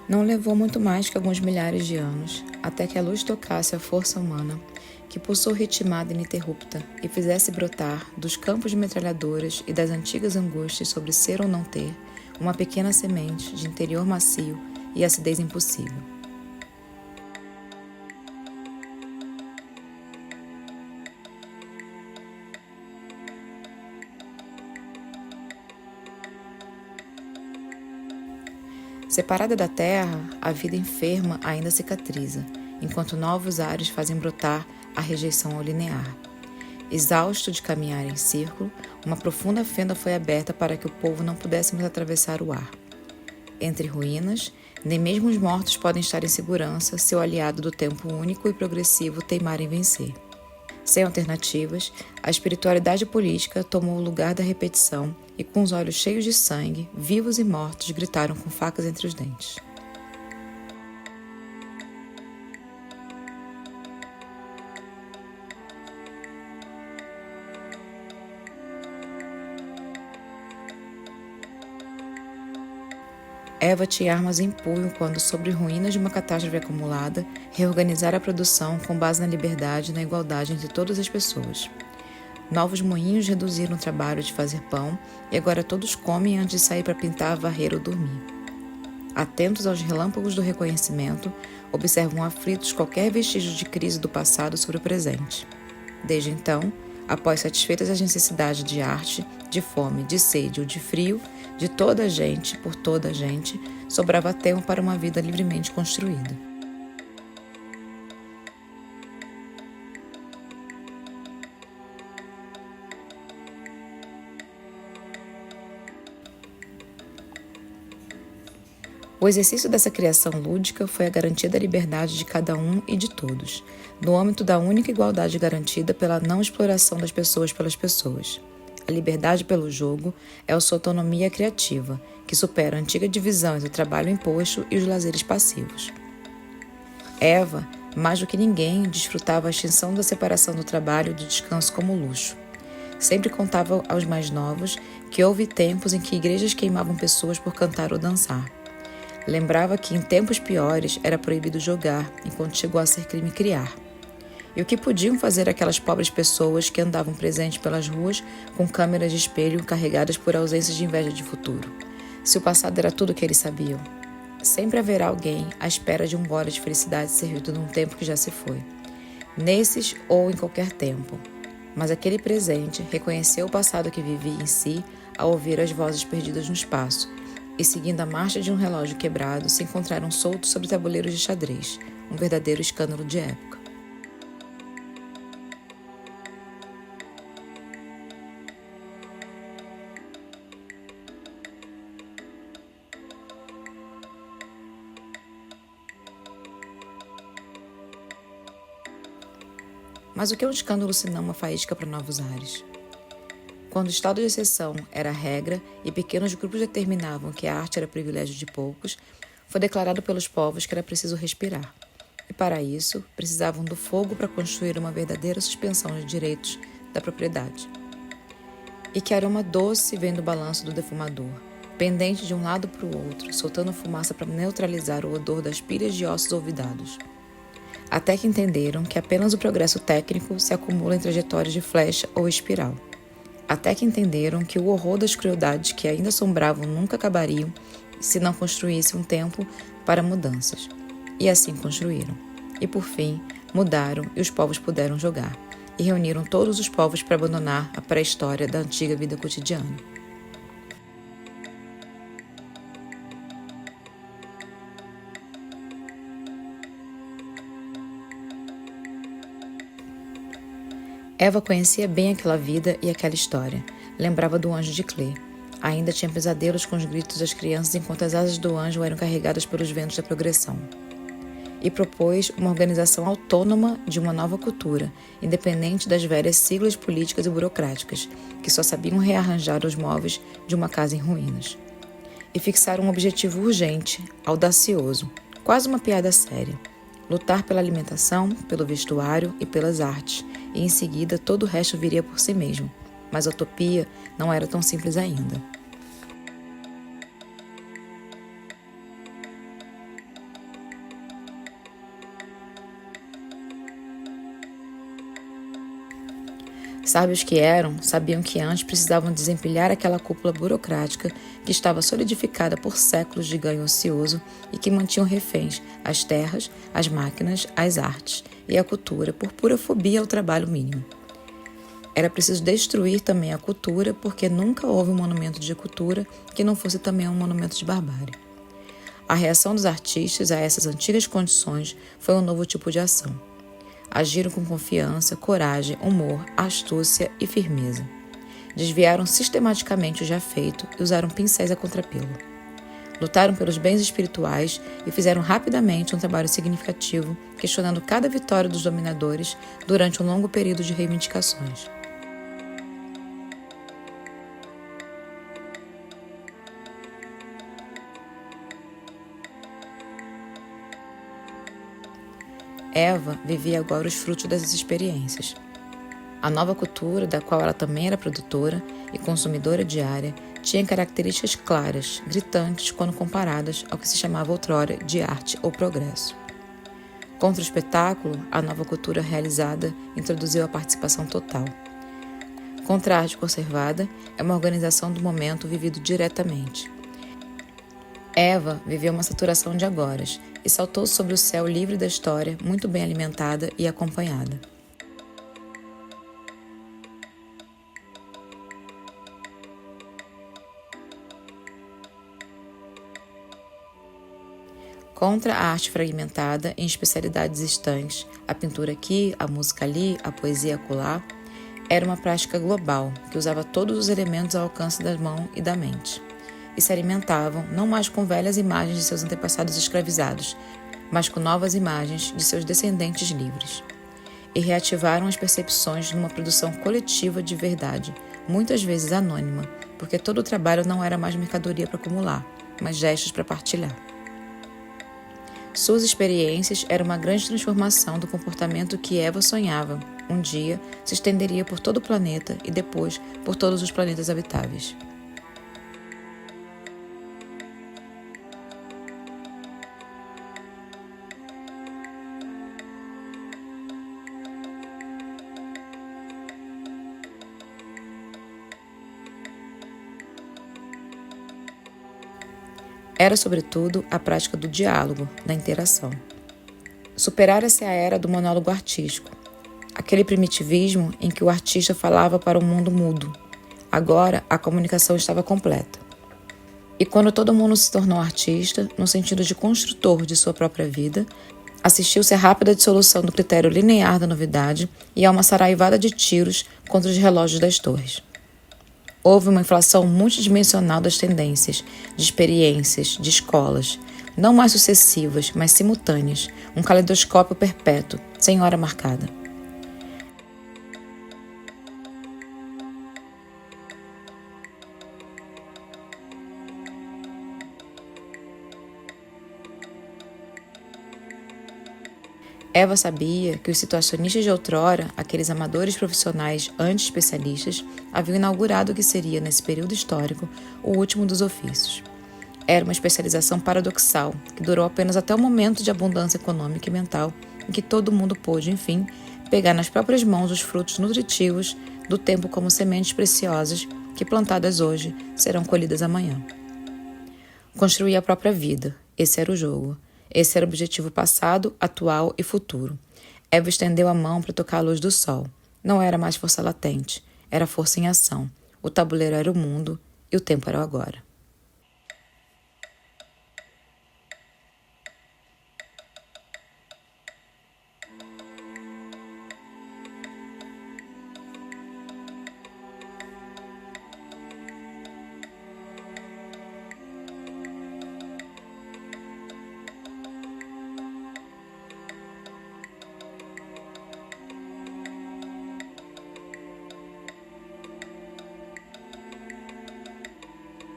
Não levou muito mais que alguns milhares de anos, até que a luz tocasse a força humana, que pulsou ritmada e ininterrupta, e fizesse brotar, dos campos de metralhadoras e das antigas angústias sobre ser ou não ter, uma pequena semente de interior macio e acidez impossível. Separada da terra, a vida enferma ainda cicatriza, enquanto novos ares fazem brotar a rejeição ao linear. Exausto de caminhar em círculo, uma profunda fenda foi aberta para que o povo não pudesse mais atravessar o ar. Entre ruínas, nem mesmo os mortos podem estar em segurança se o aliado do tempo único e progressivo teimar em vencer. Sem alternativas, a espiritualidade política tomou o lugar da repetição e, com os olhos cheios de sangue, vivos e mortos gritaram com facas entre os dentes. Eva tinha armas em punho quando, sobre ruínas de uma catástrofe acumulada, reorganizara a produção com base na liberdade e na igualdade entre todas as pessoas. Novos moinhos reduziram o trabalho de fazer pão e agora todos comem antes de sair para pintar, varrer ou dormir. Atentos aos relâmpagos do reconhecimento, observam aflitos qualquer vestígio de crise do passado sobre o presente. Desde então, após satisfeitas as necessidades de arte, de fome, de sede ou de frio, de toda a gente, por toda a gente, sobrava tempo para uma vida livremente construída. O exercício dessa criação lúdica foi a garantia da liberdade de cada um e de todos, no âmbito da única igualdade garantida pela não exploração das pessoas pelas pessoas. A liberdade pelo jogo é a sua autonomia criativa, que supera a antiga divisão entre o trabalho imposto e os lazeres passivos. Eva, mais do que ninguém, desfrutava a extinção da separação do trabalho e do descanso como luxo. Sempre contava aos mais novos que houve tempos em que igrejas queimavam pessoas por cantar ou dançar. Lembrava que em tempos piores era proibido jogar, enquanto chegou a ser crime criar. E o que podiam fazer aquelas pobres pessoas que andavam presentes pelas ruas com câmeras de espelho carregadas por ausências de inveja de futuro? Se o passado era tudo o que eles sabiam. Sempre haverá alguém à espera de um gole de felicidade servido num tempo que já se foi. Nesses ou em qualquer tempo. Mas aquele presente reconheceu o passado que vivia em si ao ouvir as vozes perdidas no espaço, e seguindo a marcha de um relógio quebrado, se encontraram soltos sobre tabuleiros de xadrez, um verdadeiro escândalo de época. Mas o que é um escândalo senão uma faísca para novos ares? Quando o estado de exceção era a regra e pequenos grupos determinavam que a arte era privilégio de poucos, foi declarado pelos povos que era preciso respirar. E para isso, precisavam do fogo para construir uma verdadeira suspensão de direitos da propriedade. E que aroma doce vem do balanço do defumador, pendente de um lado para o outro, soltando fumaça para neutralizar o odor das pilhas de ossos olvidados. Até que entenderam que apenas o progresso técnico se acumula em trajetórias de flecha ou espiral. Até que entenderam que o horror das crueldades que ainda assombravam nunca acabariam se não construísse um tempo para mudanças. E assim construíram. E por fim, mudaram e os povos puderam jogar. E reuniram todos os povos para abandonar a pré-história da antiga vida cotidiana. Eva conhecia bem aquela vida e aquela história. Lembrava do anjo de Clé. Ainda tinha pesadelos com os gritos das crianças enquanto as asas do anjo eram carregadas pelos ventos da progressão. E propôs uma organização autônoma de uma nova cultura, independente das velhas siglas políticas e burocráticas, que só sabiam rearranjar os móveis de uma casa em ruínas. E fixaram um objetivo urgente, audacioso, quase uma piada séria: lutar pela alimentação, pelo vestuário e pelas artes, e em seguida todo o resto viria por si mesmo. Mas a utopia não era tão simples ainda. Sábios que eram, sabiam que antes precisavam desempilhar aquela cúpula burocrática que estava solidificada por séculos de ganho ocioso e que mantinham reféns as terras, as máquinas, as artes e a cultura por pura fobia ao trabalho mínimo. Era preciso destruir também a cultura, porque nunca houve um monumento de cultura que não fosse também um monumento de barbárie. A reação dos artistas a essas antigas condições foi um novo tipo de ação. Agiram com confiança, coragem, humor, astúcia e firmeza. Desviaram sistematicamente o já feito e usaram pincéis a contrapelo. Lutaram pelos bens espirituais e fizeram rapidamente um trabalho significativo, questionando cada vitória dos dominadores durante um longo período de reivindicações. Eva vivia agora os frutos dessas experiências. A nova cultura, da qual ela também era produtora e consumidora diária, tinha características claras, gritantes quando comparadas ao que se chamava outrora de arte ou progresso. Contra o espetáculo, a nova cultura realizada introduziu a participação total. Contra a arte conservada, é uma organização do momento vivido diretamente. Eva viveu uma saturação de agoras e saltou sobre o céu livre da história, muito bem alimentada e acompanhada. Contra a arte fragmentada em especialidades estanques, a pintura aqui, a música ali, a poesia acolá, era uma prática global que usava todos os elementos ao alcance da mão e da mente. E se alimentavam não mais com velhas imagens de seus antepassados escravizados, mas com novas imagens de seus descendentes livres. E reativaram as percepções numa produção coletiva de verdade, muitas vezes anônima, porque todo o trabalho não era mais mercadoria para acumular, mas gestos para partilhar. Suas experiências eram uma grande transformação do comportamento que Eva sonhava, um dia se estenderia por todo o planeta e depois por todos os planetas habitáveis. Era, sobretudo, a prática do diálogo, da interação. Superara-se a era do monólogo artístico, aquele primitivismo em que o artista falava para um mundo mudo. Agora, a comunicação estava completa. E quando todo mundo se tornou artista, no sentido de construtor de sua própria vida, assistiu-se à rápida dissolução do critério linear da novidade e a uma saraivada de tiros contra os relógios das torres. Houve uma inflação multidimensional das tendências, de experiências, de escolas, não mais sucessivas, mas simultâneas, um caleidoscópio perpétuo, sem hora marcada. Eva sabia que os situacionistas de outrora, aqueles amadores profissionais anti-especialistas, haviam inaugurado o que seria, nesse período histórico, o último dos ofícios. Era uma especialização paradoxal, que durou apenas até o momento de abundância econômica e mental, em que todo mundo pôde, enfim, pegar nas próprias mãos os frutos nutritivos do tempo como sementes preciosas que, plantadas hoje, serão colhidas amanhã. Construir a própria vida, esse era o jogo. Esse era o objetivo passado, atual e futuro. Eva estendeu a mão para tocar a luz do sol. Não era mais força latente, era força em ação. O tabuleiro era o mundo e o tempo era o agora.